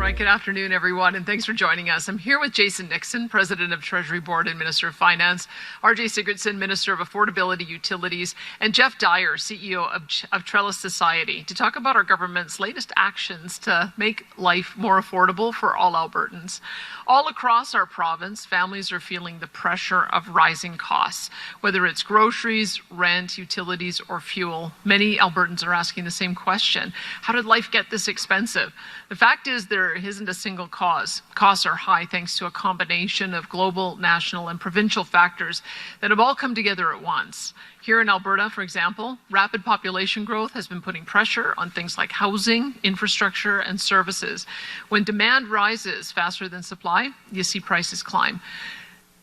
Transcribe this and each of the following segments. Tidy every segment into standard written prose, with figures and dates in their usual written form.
right, good afternoon, everyone, and thanks for joining us. I'm here with Jason Nixon, President of Treasury Board and Minister of Finance, RJ Sigurdson, Minister of Affordability, Utilities, and Jeff Dyer, CEO of Trellis Society, to talk about our government's latest actions to make life more affordable for all Albertans. All across our province, families are feeling the pressure of rising costs, whether it's groceries, rent, utilities, or fuel. Many Albertans are asking the same question: how did life get this expensive? The fact is there isn't a single cause. Costs are high thanks to a combination of global, national, and provincial factors that have all come together at once. Here in Alberta, for example, rapid population growth has been putting pressure on things like housing, infrastructure, and services. When demand rises faster than supply, you see prices climb.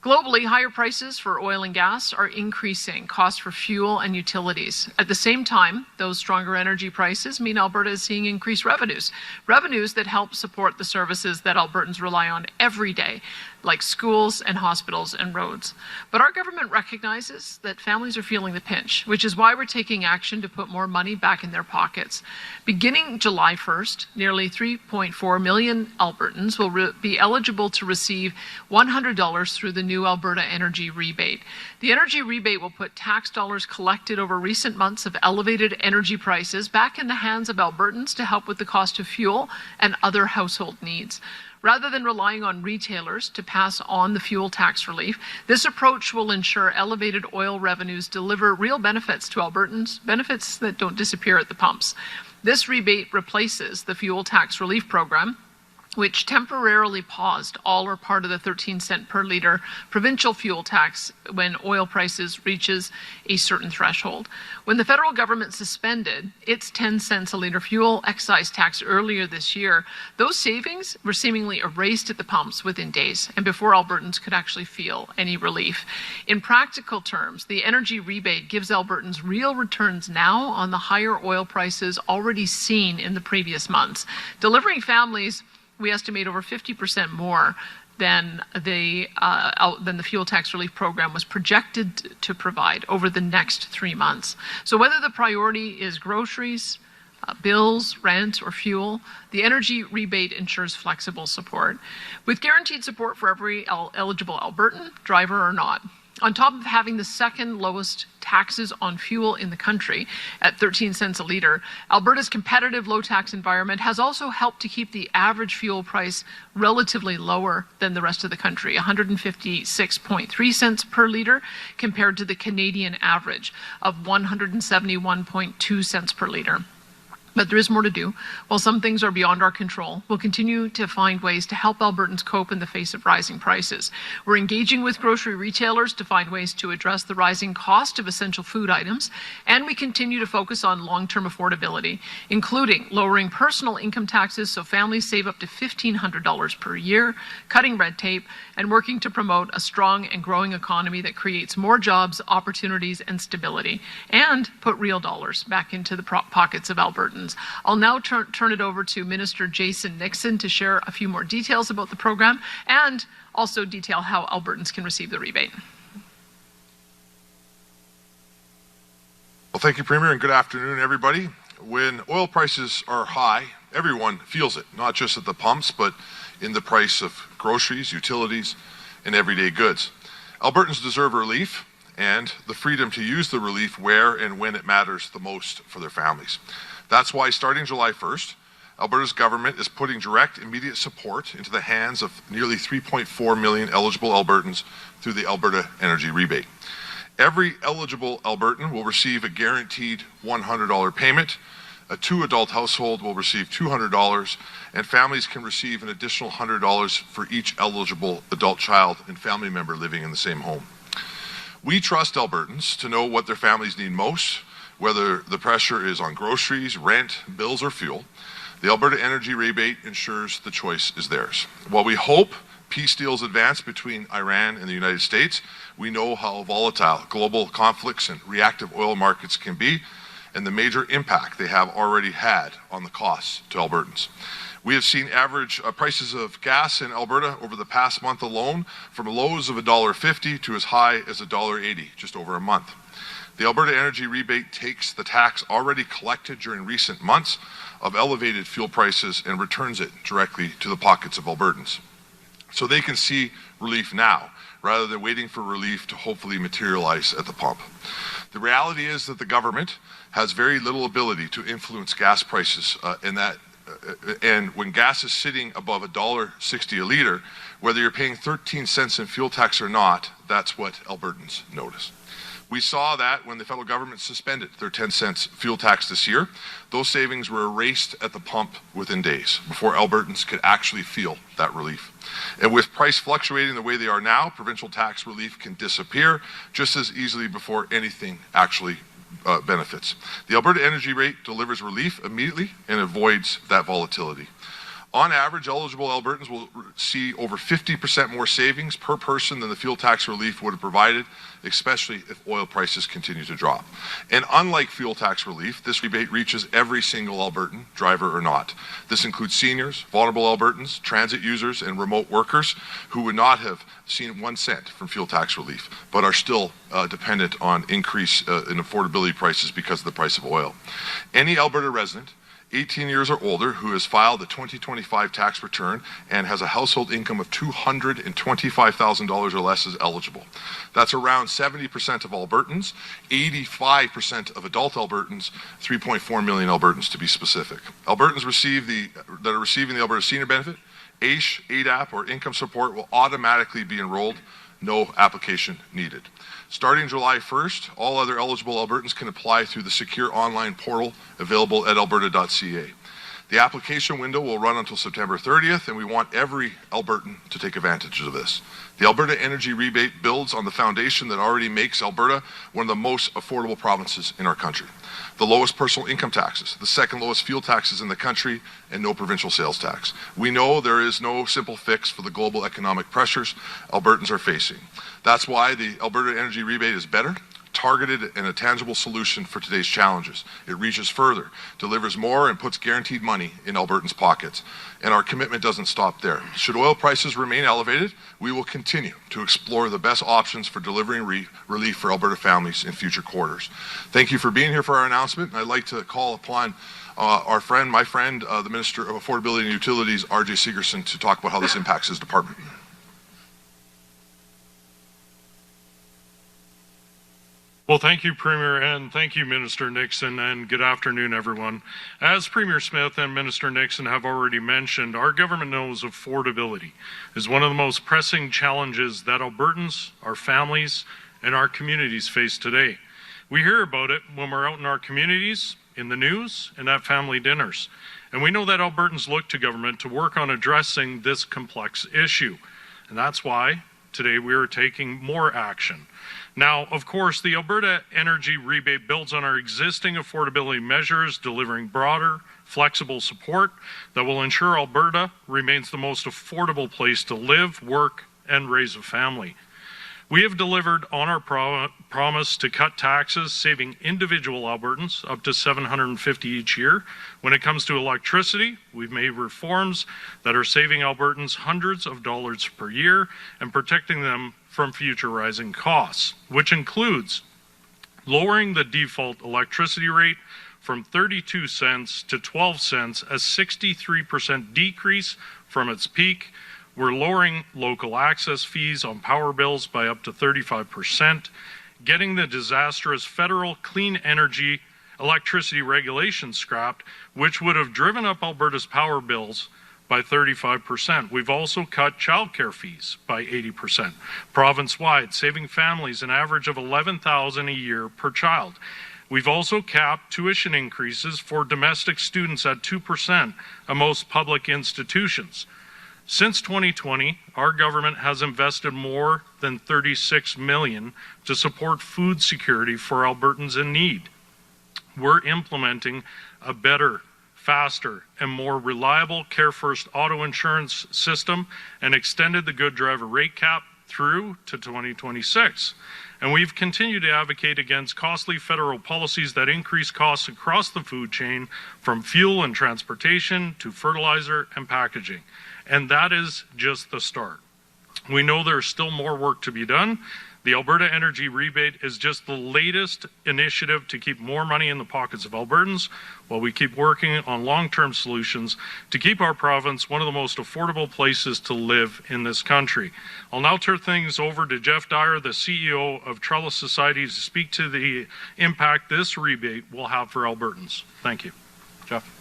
Globally, higher prices for oil and gas are increasing costs for fuel and utilities. At the same time, those stronger energy prices mean Alberta is seeing increased revenues that help support the services that Albertans rely on every day, like schools and hospitals and roads. But our government recognizes that families are feeling the pinch, which is why we're taking action to put more money back in their pockets. Beginning July 1st, nearly 3.4 million Albertans will be eligible to receive $100 through the new Alberta Energy Rebate. The Energy Rebate will put tax dollars collected over recent months of elevated energy prices back in the hands of Albertans to help with the cost of fuel and other household needs. Rather than relying on retailers to pass on the fuel tax relief, this approach will ensure elevated oil revenues deliver real benefits to Albertans, benefits that don't disappear at the pumps. This rebate replaces the fuel tax relief program, which temporarily paused all or part of the 13-cent per litre provincial fuel tax when oil prices reaches a certain threshold. When the federal government suspended its 10 cents a litre fuel excise tax earlier this year, those savings were seemingly erased at the pumps within days and before Albertans could actually feel any relief. In practical terms, the energy rebate gives Albertans real returns now on the higher oil prices already seen in the previous months, delivering families, we estimate, over 50% more than the fuel tax relief program was projected to provide over the next 3 months. So whether the priority is groceries, bills, rent, or fuel, the energy rebate ensures flexible support, with guaranteed support for every eligible Albertan, driver or not. On top of having the second lowest taxes on fuel in the country at 13 cents a litre, Alberta's competitive low-tax environment has also helped to keep the average fuel price relatively lower than the rest of the country, 156.3 cents per litre, compared to the Canadian average of 171.2 cents per litre. But there is more to do. While some things are beyond our control, we'll continue to find ways to help Albertans cope in the face of rising prices. We're engaging with grocery retailers to find ways to address the rising cost of essential food items, and we continue to focus on long-term affordability, including lowering personal income taxes so families save up to $1,500 per year, cutting red tape, and working to promote a strong and growing economy that creates more jobs, opportunities, and stability, and put real dollars back into the pockets of Albertans. I'll now turn it over to Minister Jason Nixon to share a few more details about the program and also detail how Albertans can receive the rebate. Well, thank you, Premier, and good afternoon, everybody. When oil prices are high, everyone feels it, not just at the pumps, but in the price of groceries, utilities, and everyday goods. Albertans deserve relief and the freedom to use the relief where and when it matters the most for their families. That's why, starting July 1st, Alberta's government is putting direct, immediate support into the hands of nearly 3.4 million eligible Albertans through the Alberta Energy Rebate. Every eligible Albertan will receive a guaranteed $100 payment. A two-adult household will receive $200, and families can receive an additional $100 for each eligible adult child and family member living in the same home. We trust Albertans to know what their families need most, whether the pressure is on groceries, rent, bills, or fuel. The Alberta Energy Rebate ensures the choice is theirs. While we hope peace deals advance between Iran and the United States, we know how volatile global conflicts and reactive oil markets can be, and the major impact they have already had on the costs to Albertans. We have seen average prices of gas in Alberta over the past month alone from lows of $1.50 to as high as $1.80 just over a month. The Alberta Energy Rebate takes the tax already collected during recent months of elevated fuel prices and returns it directly to the pockets of Albertans, so they can see relief now, rather than waiting for relief to hopefully materialize at the pump. The reality is that the government has very little ability to influence gas prices, and when gas is sitting above $1.60 a litre, whether you're paying 13 cents in fuel tax or not, that's what Albertans notice. We saw that when the federal government suspended their 10 cents fuel tax this year. Those savings were erased at the pump within days before Albertans could actually feel that relief. And with price fluctuating the way they are now, provincial tax relief can disappear just as easily before anything actually benefits. The Alberta Energy Rate delivers relief immediately and avoids that volatility. On average, eligible Albertans will see over 50% more savings per person than the fuel tax relief would have provided, especially if oil prices continue to drop. And unlike fuel tax relief, this rebate reaches every single Albertan, driver or not. This includes seniors, vulnerable Albertans, transit users, and remote workers who would not have seen 1 cent from fuel tax relief, but are still dependent on increase in affordability prices because of the price of oil. Any Alberta resident 18 years or older who has filed the 2025 tax return and has a household income of $225,000 or less is eligible. That's around 70% of Albertans, 85% of adult Albertans, 3.4 million Albertans to be specific. Albertans that are receiving the Alberta Senior Benefit, AISH, ADAP, or income support will automatically be enrolled, no application needed. Starting July 1st, all other eligible Albertans can apply through the secure online portal available at alberta.ca. The application window will run until September 30th, and we want every Albertan to take advantage of this. The Alberta Energy Rebate builds on the foundation that already makes Alberta one of the most affordable provinces in our country. The lowest personal income taxes, the second lowest fuel taxes in the country, and no provincial sales tax. We know there is no simple fix for the global economic pressures Albertans are facing. That's why the Alberta Energy Rebate is better, targeted, and a tangible solution for today's challenges. It reaches further, delivers more, and puts guaranteed money in Albertans' pockets. And our commitment doesn't stop there. Should oil prices remain elevated, we will continue to explore the best options for delivering relief for Alberta families in future quarters. Thank you for being here for our announcement. And I'd like to call upon my friend, the Minister of Affordability and Utilities, R.J. Sigurdson, to talk about how this impacts his department. Well, thank you, Premier, and thank you, Minister Nixon, and good afternoon, everyone. As Premier Smith and Minister Nixon have already mentioned, our government knows affordability is one of the most pressing challenges that Albertans, our families, and our communities face today. We hear about it when we're out in our communities, in the news, and at family dinners. And we know that Albertans look to government to work on addressing this complex issue. And that's why today we are taking more action. Now, of course, the Alberta Energy Rebate builds on our existing affordability measures, delivering broader, flexible support that will ensure Alberta remains the most affordable place to live, work, and raise a family. We have delivered on our promise to cut taxes, saving individual Albertans up to $750 each year. When it comes to electricity, we've made reforms that are saving Albertans hundreds of dollars per year and protecting them from future rising costs, which includes lowering the default electricity rate from 32 cents to 12 cents, a 63% decrease from its peak. We're lowering local access fees on power bills by up to 35%, getting the disastrous federal clean energy electricity regulation scrapped, which would have driven up Alberta's power bills by 35%. We've also cut childcare fees by 80%, province-wide, saving families an average of $11,000 a year per child. We've also capped tuition increases for domestic students at 2% at most public institutions. Since 2020, our government has invested more than $36 million to support food security for Albertans in need. We're implementing a better, faster, and more reliable Care First auto insurance system and extended the Good Driver rate cap through to 2026. And we've continued to advocate against costly federal policies that increase costs across the food chain, from fuel and transportation to fertilizer and packaging. And that is just the start. We know there's still more work to be done. The Alberta Energy Rebate is just the latest initiative to keep more money in the pockets of Albertans while we keep working on long-term solutions to keep our province one of the most affordable places to live in this country. I'll now turn things over to Jeff Dyer, the CEO of Trellis Society, to speak to the impact this rebate will have for Albertans. Thank you. Jeff.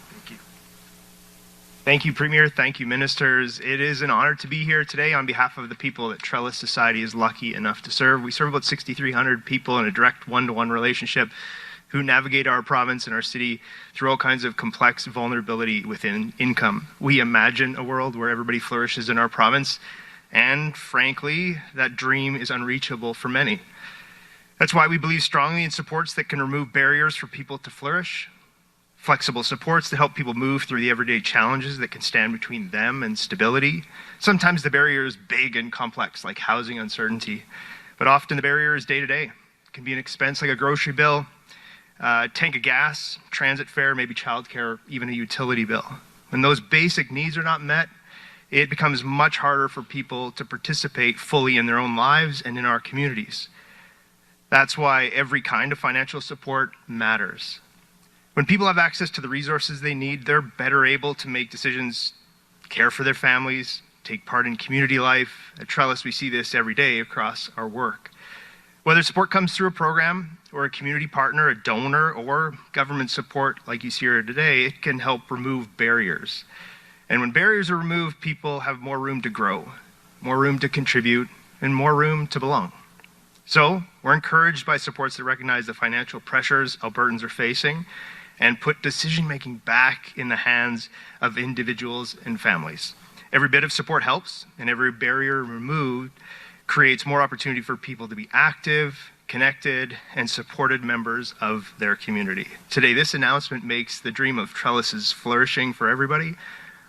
Thank you, Premier. Thank you, Ministers. It is an honor to be here today on behalf of the people that Trellis Society is lucky enough to serve. We serve about 6,300 people in a direct one-to-one relationship who navigate our province and our city through all kinds of complex vulnerability within income. We imagine a world where everybody flourishes in our province, and frankly, that dream is unreachable for many. That's why we believe strongly in supports that can remove barriers for people to flourish, flexible supports to help people move through the everyday challenges that can stand between them and stability. Sometimes the barrier is big and complex, like housing uncertainty, but often the barrier is day-to-day. It can be an expense like a grocery bill, a tank of gas, transit fare, maybe childcare, even a utility bill. When those basic needs are not met, it becomes much harder for people to participate fully in their own lives and in our communities. That's why every kind of financial support matters. When people have access to the resources they need, they're better able to make decisions, care for their families, take part in community life. At Trellis, we see this every day across our work. Whether support comes through a program or a community partner, a donor, or government support like you see here today, it can help remove barriers. And when barriers are removed, people have more room to grow, more room to contribute, and more room to belong. So we're encouraged by supports that recognize the financial pressures Albertans are facing and put decision-making back in the hands of individuals and families. Every bit of support helps, and every barrier removed creates more opportunity for people to be active, connected, and supported members of their community. Today, this announcement makes the dream of Trellis's flourishing for everybody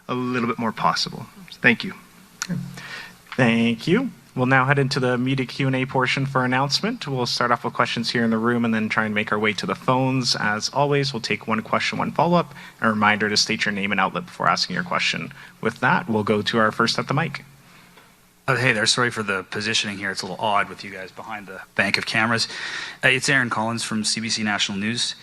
a little bit more possible. Thank you. Thank you. We'll now head into the media Q&A portion for announcement. We'll start off with questions here in the room and then try and make our way to the phones. As always, we'll take one question, one follow-up. A reminder to state your name and outlet before asking your question. With that, we'll go to our first at the mic. Hey there, sorry for the positioning here. It's a little odd with you guys behind the bank of cameras. It's Aaron Collins from CBC National News.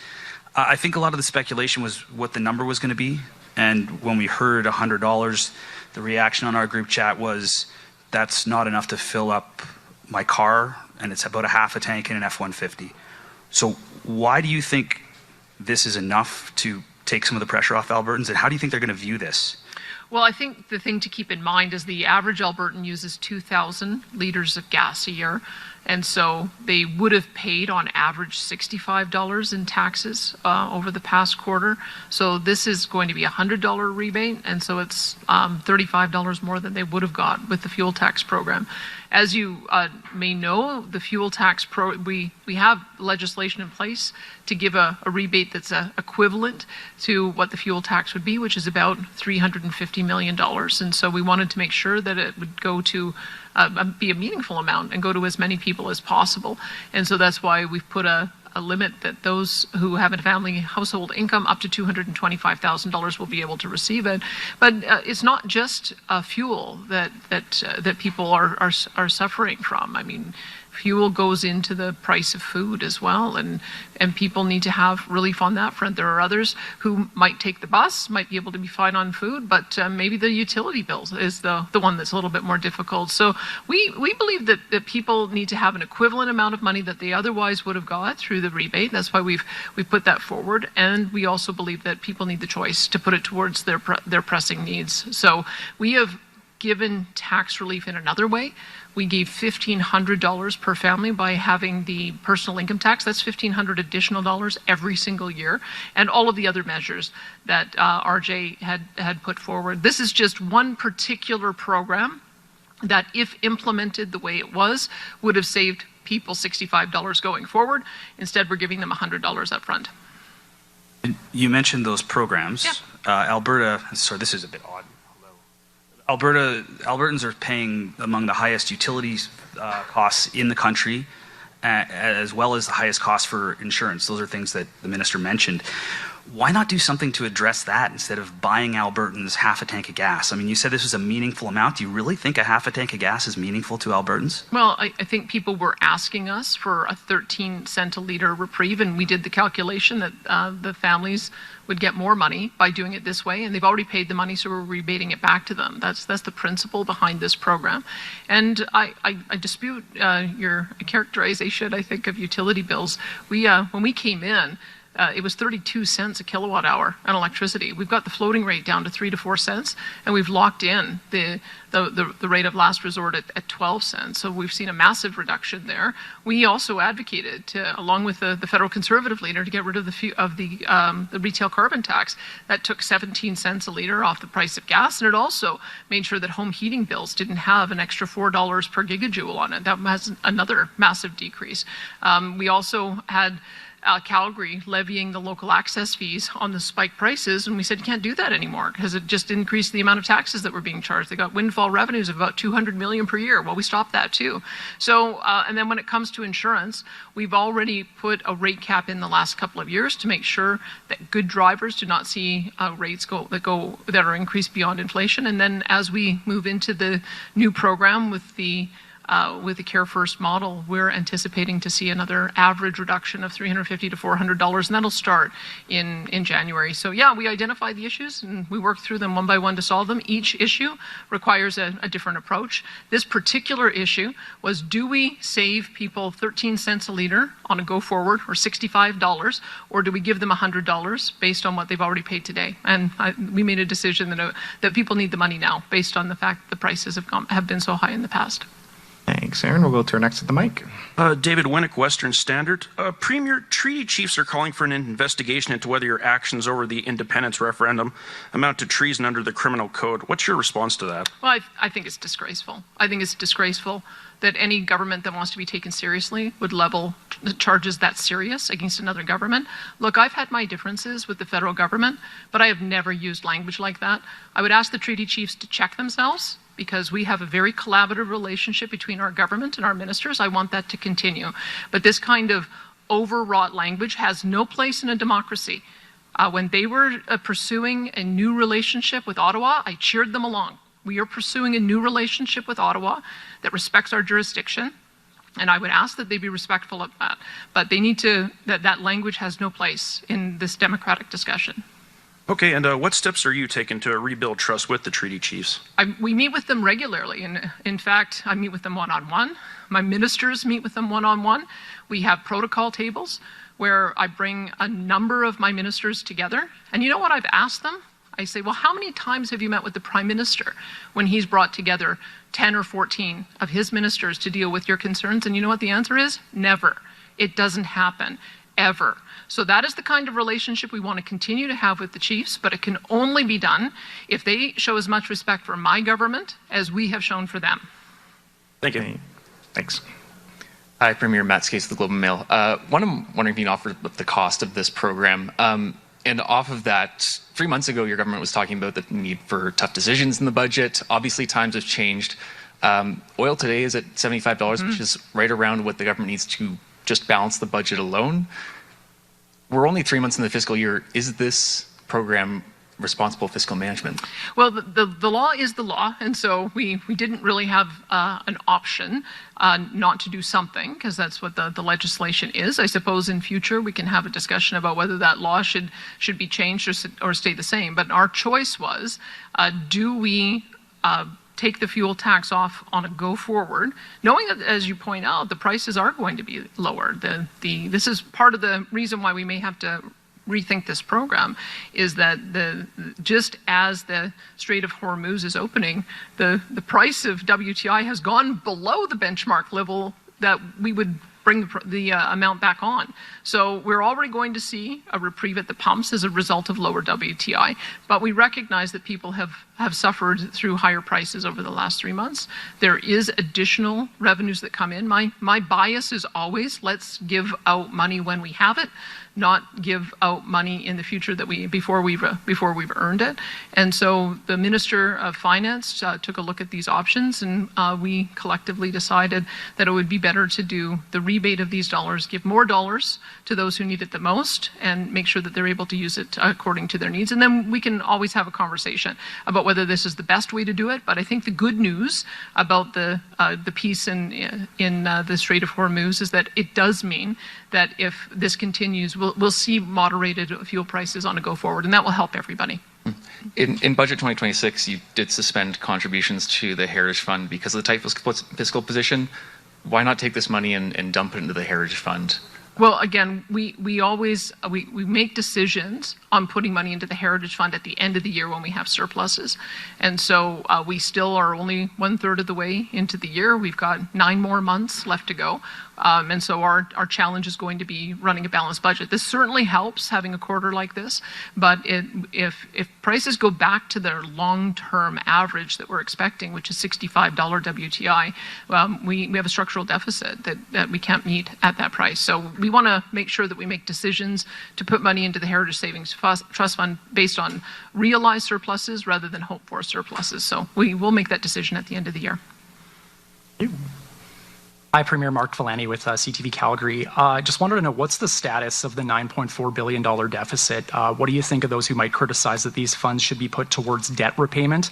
I think a lot of the speculation was what the number was going to be. And when we heard $100, the reaction on our group chat was, that's not enough to fill up my car, and it's about a half a tank in an F-150. So why do you think this is enough to take some of the pressure off Albertans, and how do you think they're going to view this? Well, I think the thing to keep in mind is the average Albertan uses 2,000 liters of gas a year. And so they would have paid on average $65 in taxes over the past quarter. So this is going to be a $100 rebate. And so it's $35 more than they would have got with the fuel tax program. As you may know, the fuel tax we have legislation in place to give a rebate that's equivalent to what the fuel tax would be, which is about $350 million. And so we wanted to make sure that it would go to be a meaningful amount and go to as many people as possible. And so that's why we've put a limit that those who have a family household income up to $225,000 will be able to receive it. But it's not just fuel that people are suffering from. I mean, fuel goes into the price of food as well, and people need to have relief on that front. There are others who might take the bus, might be able to be fine on food, but maybe the utility bill is the one that's a little bit more difficult. So we believe that people need to have an equivalent amount of money that they otherwise would have got through the rebate. That's why we've put that forward, and we also believe that people need the choice to put it towards their pressing needs. So we have given tax relief in another way. We gave $1,500 per family by having the personal income tax. That's $1,500 additional dollars every single year, and all of the other measures that RJ had put forward. This is just one particular program that, if implemented the way it was, would have saved people $65 going forward. Instead, we're giving them $100 up front. You mentioned those programs. Yeah. Alberta, sorry, this is a bit odd. Albertans are paying among the highest utilities costs in the country, as well as the highest cost for insurance. Those are things that the minister mentioned. Why not do something to address that instead of buying Albertans half a tank of gas? I mean, you said this was a meaningful amount. Do you really think a half a tank of gas is meaningful to Albertans? Well, I think people were asking us for a 13-cent a litre reprieve, and we did the calculation that the families would get more money by doing it this way, and they've already paid the money, so we're rebating it back to them. That's the principle behind this program. And I dispute your characterization, I think, of utility bills. When we came in, it was 32 cents a kilowatt hour on electricity. We've got the floating rate down to 3 to 4 cents, and we've locked in the rate of last resort at 12 cents. So we've seen a massive reduction there. We also advocated, along with the federal Conservative leader, to get rid of the retail carbon tax. That took 17 cents a litre off the price of gas, and it also made sure that home heating bills didn't have an extra $4 per gigajoule on it. That was another massive decrease. We also had Calgary levying the local access fees on the spike prices, and we said you can't do that anymore because it just increased the amount of taxes that were being charged. They got windfall revenues of about $200 million per year. Well, we stopped that too. So, and then when it comes to insurance, we've already put a rate cap in the last couple of years to make sure that good drivers do not see rates that are increased beyond inflation. And then as we move into the new program with the Care First model, we're anticipating to see another average reduction of $350 to $400, and that'll start in January. So yeah, we identify the issues and we work through them one by one to solve them. Each issue requires a different approach. This particular issue was, do we save people 13 cents a litre on a go forward, or $65, or do we give them $100 based on what they've already paid today? And we made a decision that people need the money now based on the fact that the prices have been so high in the past. Thanks, Aaron. We'll go to our next at the mic. David Winnick, Western Standard. Premier, treaty chiefs are calling for an investigation into whether your actions over the independence referendum amount to treason under the criminal code. What's your response to that? Well, I think it's disgraceful. I think it's disgraceful that any government that wants to be taken seriously would level charges that serious against another government. Look, I've had my differences with the federal government, but I have never used language like that. I would ask the treaty chiefs to check themselves, because we have a very collaborative relationship between our government and our ministers. I want that to continue. But this kind of overwrought language has no place in a democracy. When they were pursuing a new relationship with Ottawa, I cheered them along. We are pursuing a new relationship with Ottawa that respects our jurisdiction, and I would ask that they be respectful of that. But they need to, that language has no place in this democratic discussion. Okay, and what steps are you taking to rebuild trust with the treaty chiefs? We meet with them regularly, and in fact, I meet with them one-on-one. My ministers meet with them one-on-one. We have protocol tables where I bring a number of my ministers together. And you know what I've asked them? I say, well, how many times have you met with the Prime Minister when he's brought together 10 or 14 of his ministers to deal with your concerns? And you know what the answer is? Never. It doesn't happen, ever. So that is the kind of relationship we want to continue to have with the chiefs, but it can only be done if they show as much respect for my government as we have shown for them. Thank you. Okay. Thanks. Hi, Premier Matt Skase of the Globe and Mail. I'm wondering if you can offer the cost of this program. And off of that, 3 months ago, your government was talking about the need for tough decisions in the budget. Obviously, times have changed. Oil today is at $75, which is right around what the government needs to just balance the budget alone. We're only 3 months in the fiscal year. Is this program responsible fiscal management? Well, the law is the law, and so we didn't really have an option not to do something, because that's what the legislation is. I suppose in future we can have a discussion about whether that law should be changed or stay the same. But our choice was, do we take the fuel tax off on a go forward, knowing that, as you point out, the prices are going to be lower. This is part of the reason why we may have to rethink this program, is that just as the Strait of Hormuz is opening, the price of WTI has gone below the benchmark level that we would bring the amount back on. So we're already going to see a reprieve at the pumps as a result of lower WTI, but we recognize that people have suffered through higher prices over the last 3 months. There is additional revenues that come in. My bias is always, let's give out money when we have it, not give out money in the future that before we've earned it. And so the Minister of Finance took a look at these options, and we collectively decided that it would be better to do the rebate of these dollars, give more dollars to those who need it the most, and make sure that they're able to use it according to their needs. And then we can always have a conversation about whether this is the best way to do it. But I think the good news about the peace in the Strait of Hormuz is that it does mean that if this continues, we'll see moderated fuel prices on a go forward, and that will help everybody. In Budget 2026, you did suspend contributions to the Heritage Fund because of the tight fiscal position. Why not take this money and dump it into the Heritage Fund? Well, again, we always make decisions on putting money into the Heritage Fund at the end of the year when we have surpluses. And so we still are only 1/3 of the way into the year. We've got 9 more months left to go. And so our challenge is going to be running a balanced budget. This certainly helps having a quarter like this, but if prices go back to their long-term average that we're expecting, which is $65 WTI, we have a structural deficit that we can't meet at that price. So we want to make sure that we make decisions to put money into the Heritage Savings Trust Fund based on realized surpluses rather than hope for surpluses. So we will make that decision at the end of the year. Hi, Premier Mark Villani with CTV Calgary. Just wanted to know, what's the status of the $9.4 billion deficit? What do you think of those who might criticize that these funds should be put towards debt repayment?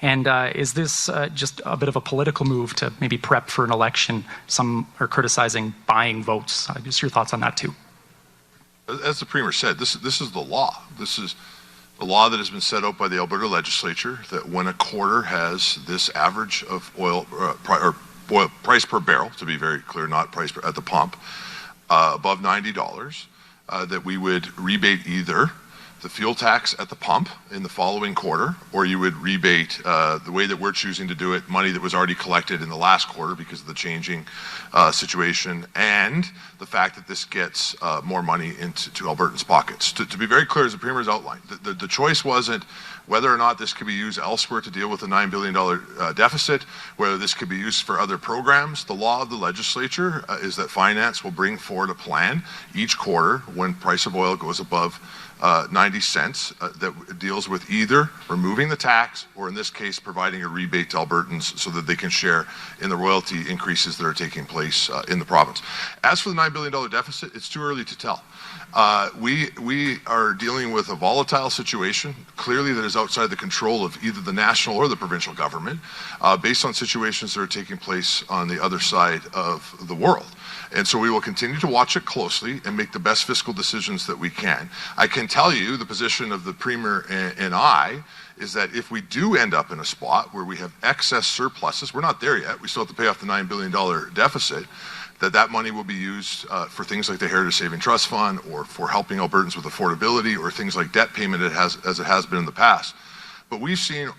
And is this just a bit of a political move to maybe prep for an election? Some are criticizing buying votes. Just your thoughts on that too. As the Premier said, this is the law. This is the law that has been set out by the Alberta legislature, that when a quarter has this average of oil price per barrel, to be very clear, not price at the pump, above $90, that we would rebate either the fuel tax at the pump in the following quarter, or you would rebate the way that we're choosing to do it, money that was already collected in the last quarter because of the changing situation, and the fact that this gets more money into Albertans' pockets. To be very clear, as the Premier's outlined, the choice wasn't whether or not this could be used elsewhere to deal with the $9 billion deficit, whether this could be used for other programs. The law of the legislature is that finance will bring forward a plan each quarter when price of oil goes above 90 cents that deals with either removing the tax or, in this case, providing a rebate to Albertans so that they can share in the royalty increases that are taking place in the province. As for the $9 billion deficit, it's too early to tell. We are dealing with a volatile situation, clearly that is outside the control of either the national or the provincial government, based on situations that are taking place on the other side of the world. And so we will continue to watch it closely and make the best fiscal decisions that we can. I can tell you the position of the Premier and I is that if we do end up in a spot where we have excess surpluses, we're not there yet, we still have to pay off the $9 billion deficit, that money will be used for things like the Heritage Saving Trust Fund, or for helping Albertans with affordability, or things like debt payment as it has been in the past. But we've seen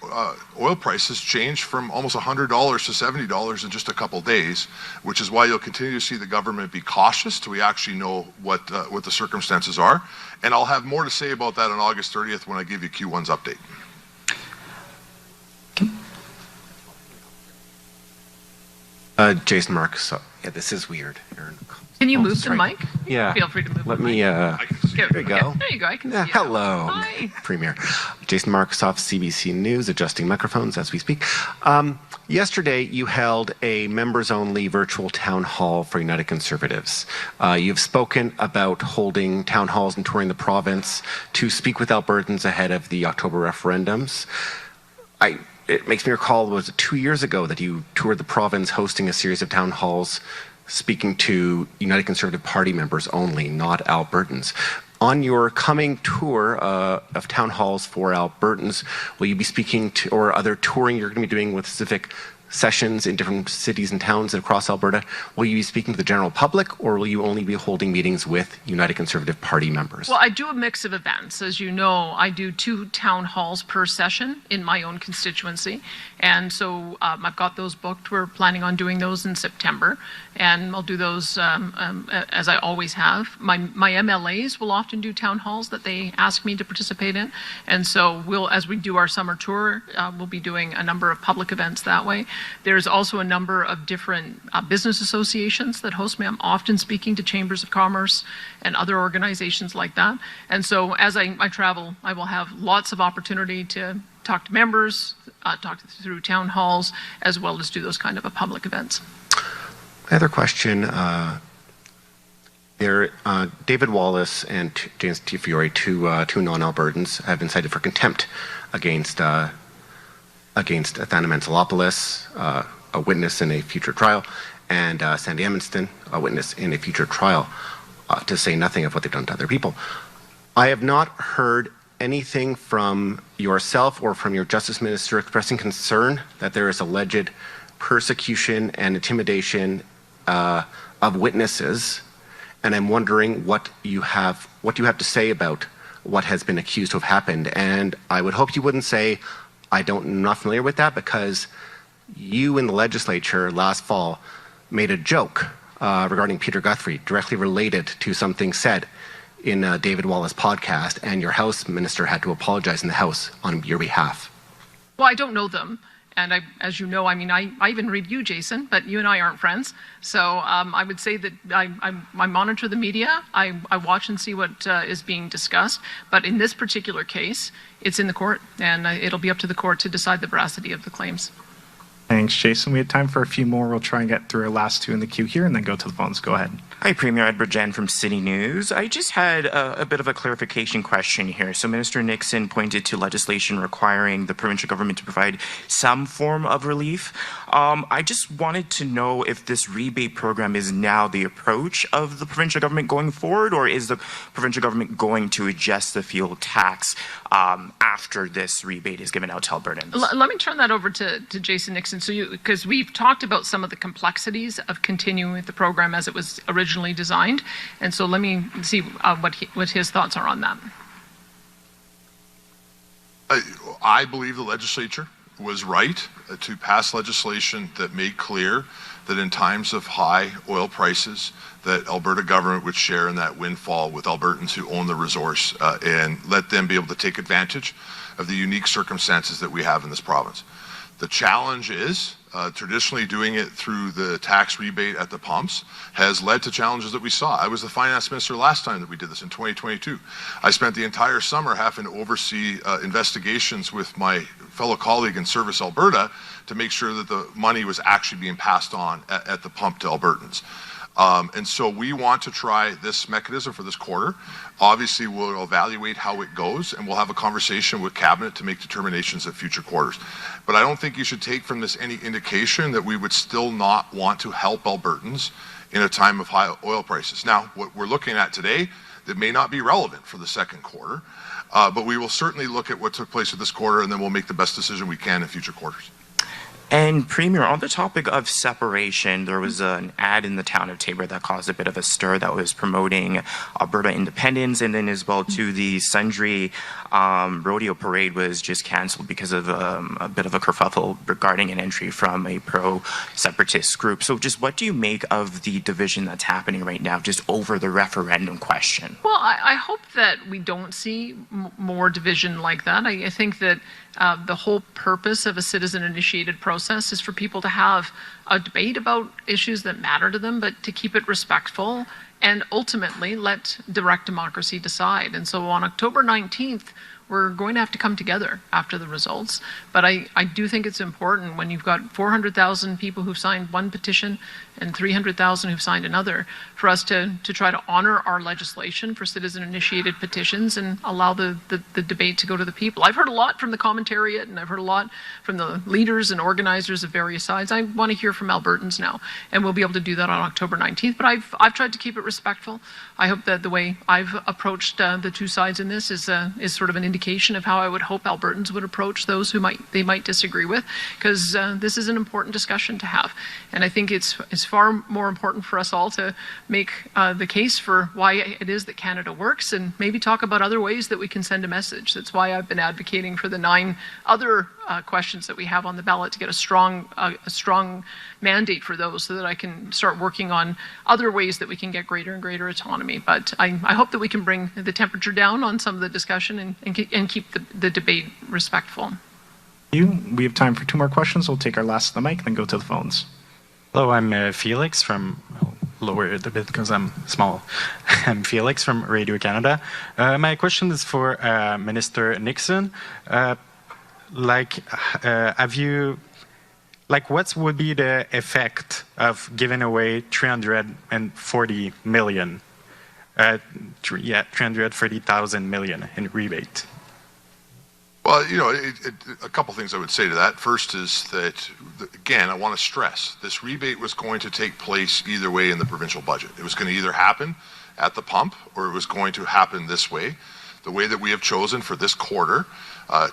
oil prices change from almost $100 to $70 in just a couple days, which is why you'll continue to see the government be cautious till we actually know what the circumstances are. And I'll have more to say about that on August 30th when I give you Q1's update. Jason Marks. Yeah, this is weird, Aaron. Can you move the mic? Yeah. Feel free to move Let the me, mic. there you go. Okay, there you go. I can see you. Hello, Hi. Premier. Jason Marks off CBC News, adjusting microphones as we speak. Yesterday, you held a members-only virtual town hall for United Conservatives. You've spoken about holding town halls and touring the province to speak with Albertans ahead of the October referendums. It makes me recall, was it 2 years ago that you toured the province hosting a series of town halls speaking to United Conservative Party members only, not Albertans. On your coming tour of town halls for Albertans, will you be speaking to, or other touring you're going to be doing with specific sessions in different cities and towns across Alberta, will you be speaking to the general public, or will you only be holding meetings with United Conservative Party members? Well, I do a mix of events. As you know, I do 2 town halls per session in my own constituency. And so I've got those booked. We're planning on doing those in September. And I'll do those as I always have. My MLAs will often do town halls that they ask me to participate in. And so as we do our summer tour, we'll be doing a number of public events that way. There's also a number of different business associations that host me. I'm often speaking to chambers of commerce and other organizations like that. And so as I travel, I will have lots of opportunity to talk to members, talk through town halls, as well as do those kind of public events. My other question, David Wallace and James T. Fiore, two non-Albertans, have been cited for contempt against Athana Mentzelopoulos, a witness in a future trial, and Sandy Emmonston, a witness in a future trial, to say nothing of what they've done to other people. I have not heard anything from yourself or from your Justice Minister expressing concern that there is alleged persecution and intimidation of witnesses, and I'm wondering what you have to say about what has been accused to have happened. And I would hope you wouldn't say, I'm not familiar with that, because you in the legislature last fall made a joke regarding Peter Guthrie, directly related to something said in David Wallace podcast, and your House Minister had to apologize in the House on your behalf. Well, I don't know them. And as you know, I mean, I even read you, Jason, but you and I aren't friends. So I would say that I monitor the media. I watch and see what is being discussed. But in this particular case, it's in the court, and it'll be up to the court to decide the veracity of the claims. Thanks, Jason. We have time for a few more. We'll try and get through our last two in the queue here and then go to the phones. Go ahead. Hi, Premier Edward Jen from City News. I just had a bit of a clarification question here. So Minister Nixon pointed to legislation requiring the provincial government to provide some form of relief. I just wanted to know if this rebate program is now the approach of the provincial government going forward, or is the provincial government going to adjust the fuel tax after this rebate is given out to Albertans? Let me turn that over to Jason Nixon. So because we've talked about some of the complexities of continuing with the program as it was originally designed, and so let me see what his thoughts are on that. I believe the legislature was right to pass legislation that made clear that in times of high oil prices, that Alberta government would share in that windfall with Albertans who own the resource, and let them be able to take advantage of the unique circumstances that we have in this province. The challenge is, traditionally doing it through the tax rebate at the pumps has led to challenges that we saw. I was the finance minister last time that we did this in 2022. I spent the entire summer having to oversee investigations with my fellow colleague in Service Alberta to make sure that the money was actually being passed on at the pump to Albertans. And so we want to try this mechanism for this quarter. Obviously, we'll evaluate how it goes, and we'll have a conversation with Cabinet to make determinations at future quarters. But I don't think you should take from this any indication that we would still not want to help Albertans in a time of high oil prices. Now, what we're looking at today, that may not be relevant for the second quarter, but we will certainly look at what took place with this quarter, and then we'll make the best decision we can in future quarters. And Premier, on the topic of separation, there was an ad in the town of Taber that caused a bit of a stir that was promoting Alberta independence, and then as well to the Sundry rodeo parade was just cancelled because of a bit of a kerfuffle regarding an entry from a pro-separatist group. So just what do you make of the division that's happening right now just over the referendum question? Well, I hope that we don't see more division like that. I think that the whole purpose of a citizen-initiated process is for people to have a debate about issues that matter to them, but to keep it respectful and ultimately let direct democracy decide. And so on October 19th, we're going to have to come together after the results. But I do think it's important when you've got 400,000 people who've signed one petition and 300,000 who've signed another, for us to try to honor our legislation for citizen-initiated petitions and allow the debate to go to the people. I've heard a lot from the commentariat, and I've heard a lot from the leaders and organizers of various sides. I want to hear from Albertans now, and we'll be able to do that on October 19th. But I've tried to keep it respectful. I hope that the way I've approached the two sides in this is sort of an indication of how I would hope Albertans would approach those who they might disagree with, because this is an important discussion to have. And I think it's far more important for us all to make the case for why it is that Canada works, and maybe talk about other ways that we can send a message. That's why I've been advocating for the 9 other questions that we have on the ballot, to get a strong mandate for those, so that I can start working on other ways that we can get greater and greater autonomy. But I hope that we can bring the temperature down on some of the discussion and keep the debate respectful. We have time for 2 more questions. We'll take our last on the mic, then go to the phones. Hello, I'm Felix from, lower it a bit because I'm small. I'm Felix from Radio Canada. My question is for Minister Nixon. What would be the effect of giving away $340 million 330,000 million in rebate. Well, you know, a couple things I would say to that. First is that, again, I want to stress, this rebate was going to take place either way in the provincial budget. It was going to either happen at the pump or it was going to happen this way. The way that we have chosen for this quarter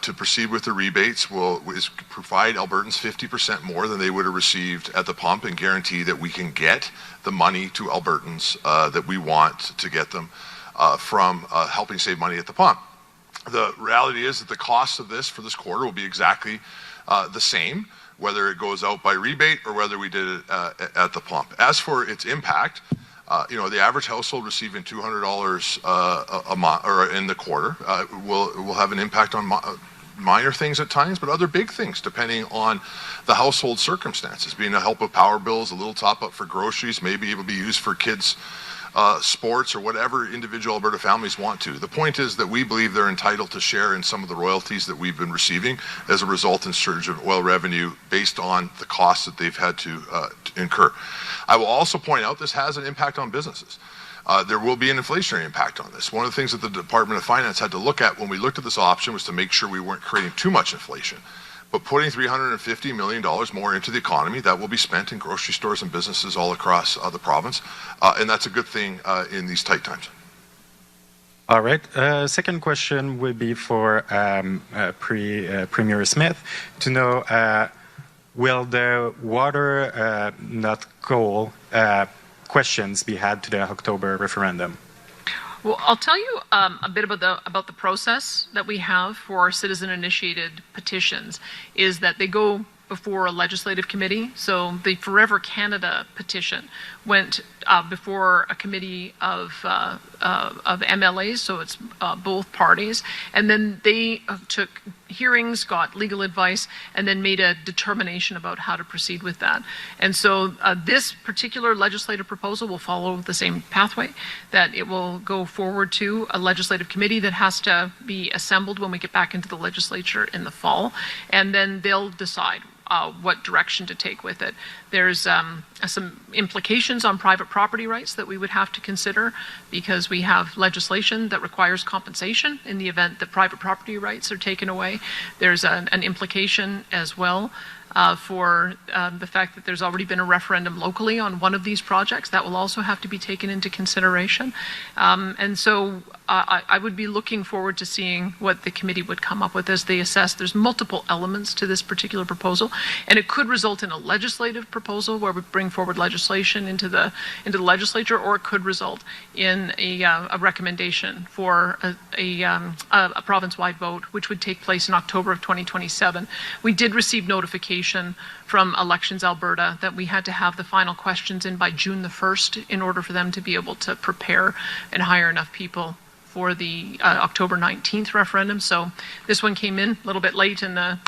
to proceed with the rebates is provide Albertans 50% more than they would have received at the pump and guarantee that we can get the money to Albertans that we want to get them from helping save money at the pump. The reality is that the cost of this for this quarter will be exactly the same, whether it goes out by rebate or whether we did it at the pump. As for its impact, you know, the average household receiving $200 a month or in the quarter will have an impact on minor things at times, but other big things depending on the household circumstances. Being a help with power bills, a little top up for groceries, maybe it will be used for kids' sports or whatever individual Alberta families want to. The point is that we believe they're entitled to share in some of the royalties that we've been receiving as a resultant surge of oil revenue based on the costs that they've had to incur. I will also point out this has an impact on businesses. There will be an inflationary impact on this. One of the things that the Department of Finance had to look at when we looked at this option was to make sure we weren't creating too much inflation. But putting $350 million more into the economy, that will be spent in grocery stores and businesses all across the province. And that's a good thing in these tight times. All right. Second question would be for Premier Smith to know, will the water, not coal, questions be had to the October referendum? Well, I'll tell you a bit about the process that we have for our citizen-initiated petitions is that they go before a legislative committee. So the Forever Canada petition went before a committee of MLAs, so it's both parties, and then they took hearings, got legal advice, and then made a determination about how to proceed with that. And so this particular legislative proposal will follow the same pathway, that it will go forward to a legislative committee that has to be assembled when we get back into the legislature in the fall, and then they'll decide what direction to take with it. There's some implications on private property rights that we would have to consider because we have legislation that requires compensation in the event that private property rights are taken away. There's an implication as well for the fact that there's already been a referendum locally on one of these projects. That will also have to be taken into consideration. And so I would be looking forward to seeing what the committee would come up with as they assess. There's multiple elements to this particular proposal, and it could result in a legislative proposal where we bring forward legislation into the legislature, or it could result in a recommendation for a province-wide vote, which would take place in October of 2027. We did receive notification from Elections Alberta that we had to have the final questions in by June the 1st in order for them to be able to prepare and hire enough people for the October 19th referendum. So this one came in a little bit late, and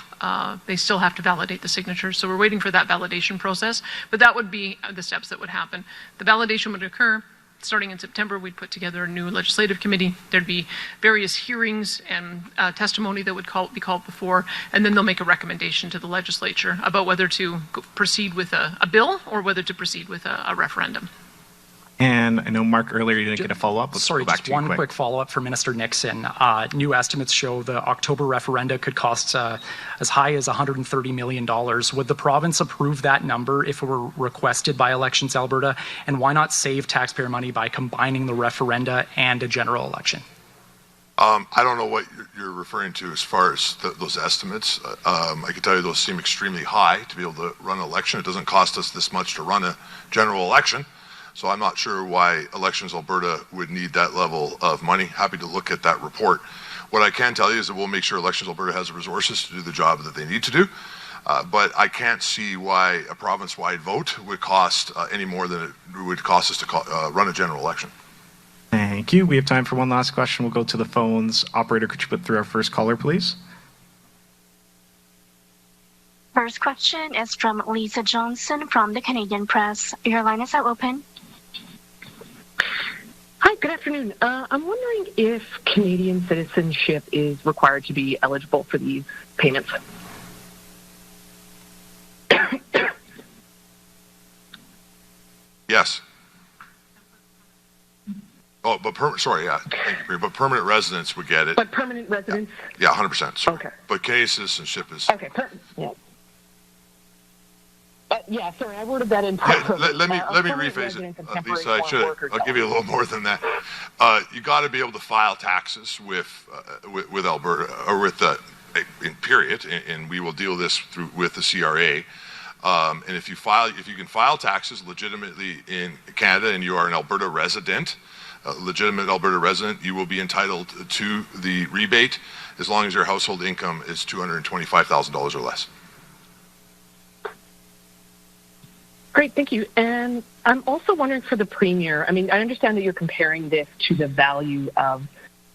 they still have to validate the signatures. So we're waiting for that validation process. But that would be the steps that would happen. The validation would occur starting in September. We'd put together a new legislative committee. There'd be various hearings and testimony that would be called before, and then they'll make a recommendation to the legislature about whether to proceed with a bill or whether to proceed with a referendum. And I know, Mark, earlier you didn't get a follow-up. Sorry, just one quick follow-up for Minister Nixon. New estimates show the October referenda could cost as high as $130 million. Would the province approve that number if it were requested by Elections Alberta? And why not save taxpayer money by combining the referenda and a general election? I don't know what you're referring to as far as those estimates. I can tell you those seem extremely high to be able to run an election. It doesn't cost us this much to run a general election. So I'm not sure why Elections Alberta would need that level of money. Happy to look at that report. What I can tell you is that we'll make sure Elections Alberta has the resources to do the job that they need to do. But I can't see why a province-wide vote would cost any more than it would cost us to run a general election. Thank you. We have time for one last question. We'll go to the phones. Operator, could you put through our first caller, please? First question is from Lisa Johnson from the Canadian Press. Your line is now open. Hi, good afternoon. I'm wondering if Canadian citizenship is required to be eligible for these payments. Yes. Oh, but sorry, yeah, thank you, but permanent residents would get it. But permanent residents? Yeah, 100%. Sorry. Okay. But Canadian citizenship is. Okay, yeah. Yeah, sorry, I worded that in properly. Let me rephrase it, Lisa. I'll give you a little more than that. You got to be able to file taxes with Alberta or with in period, and we will deal this with the CRA. And if you can file taxes legitimately in Canada and you are an Alberta resident, a legitimate Alberta resident, you will be entitled to the rebate as long as your household income is $225,000 or less. Great, thank you. And I'm also wondering for the Premier, I mean, I understand that you're comparing this to the value of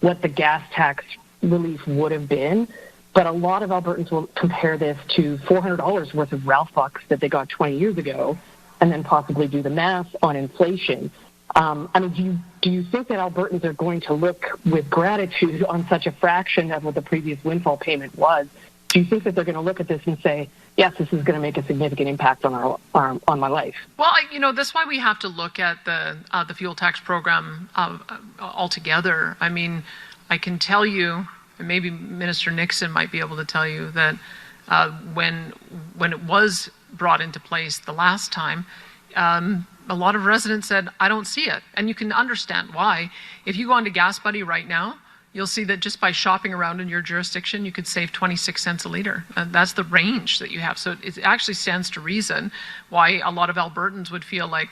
what the gas tax relief would have been, but a lot of Albertans will compare this to $400 worth of Ralph bucks that they got 20 years ago, and then possibly do the math on inflation. I mean, do you think that Albertans are going to look with gratitude on such a fraction of what the previous windfall payment was? Do you think that they're going to look at this and say, yes, this is going to make a significant impact on on my life? Well, that's why we have to look at the fuel tax program altogether. I mean, I can tell you, and maybe Minister Nixon might be able to tell you that when it was brought into place the last time, a lot of residents said, I don't see it. And you can understand why. If you go onto Gas Buddy right now, you'll see that just by shopping around in your jurisdiction, you could save 26 cents a litre. That's the range that you have. So it actually stands to reason why a lot of Albertans would feel like,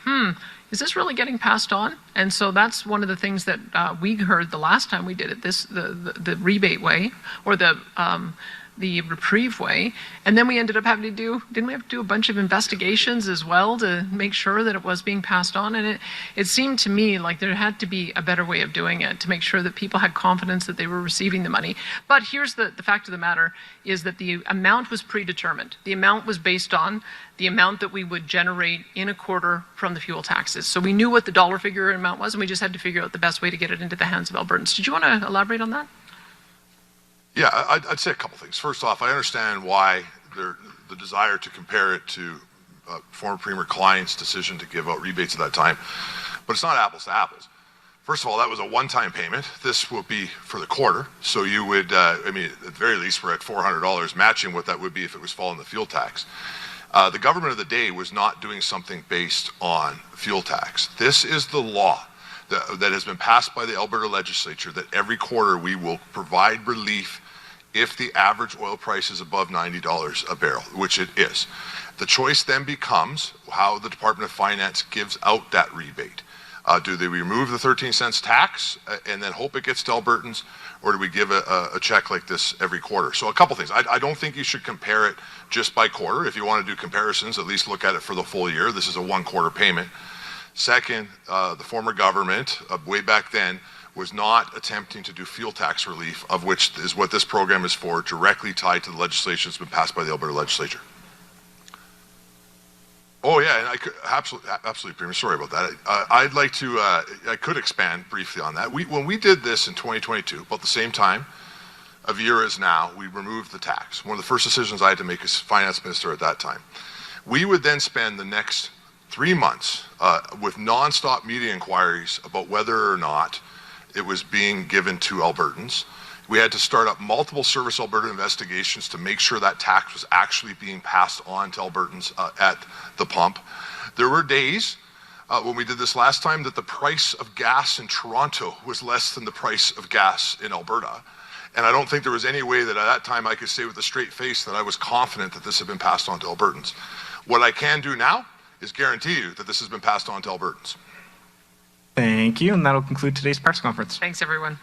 is this really getting passed on? And so that's one of the things that we heard the last time we did it, the rebate way, or the reprieve way. And then we ended up having to didn't we have to do a bunch of investigations as well to make sure that it was being passed on? And it seemed to me like there had to be a better way of doing it to make sure that people had confidence that they were receiving the money. But here's the fact of the matter is that the amount was predetermined. The amount was based on the amount that we would generate in a quarter from the fuel taxes. So we knew what the dollar figure amount was, and we just had to figure out the best way to get it into the hands of Albertans. Did you want to elaborate on that? Yeah, I'd say a couple things. First off, I understand why the desire to compare it to former Premier Klein's decision to give out rebates at that time, but it's not apples to apples. First of all, that was a one-time payment. This will be for the quarter, so you would, at the very least, we're at $400, matching what that would be if it was following the fuel tax. The government of the day was not doing something based on fuel tax. This is the law that has been passed by the Alberta legislature, that every quarter we will provide relief if the average oil price is above $90 a barrel, which it is. The choice then becomes how the Department of Finance gives out that rebate. Do they remove the 13 cents tax and then hope it gets to Albertans, or do we give a check like this every quarter? So a couple things. I don't think you should compare it just by quarter. If you want to do comparisons, at least look at it for the full year. This is a one-quarter payment. Second, the former government, way back then, was not attempting to do fuel tax relief, of which is what this program is for, directly tied to the legislation that's been passed by the Alberta legislature. Oh yeah, and I could absolutely, Premier. Sorry about that. I'd like to. I could expand briefly on that. When we did this in 2022, about the same time of year as now, we removed the tax. One of the first decisions I had to make as finance minister at that time. We would then spend the next 3 months with nonstop media inquiries about whether or not it was being given to Albertans. We had to start up multiple Service Alberta investigations to make sure that tax was actually being passed on to Albertans at the pump. There were days when we did this last time that the price of gas in Toronto was less than the price of gas in Alberta. And I don't think there was any way that at that time I could say with a straight face that I was confident that this had been passed on to Albertans. What I can do now is guarantee you that this has been passed on to Albertans. Thank you, and that'll conclude today's press conference. Thanks, everyone.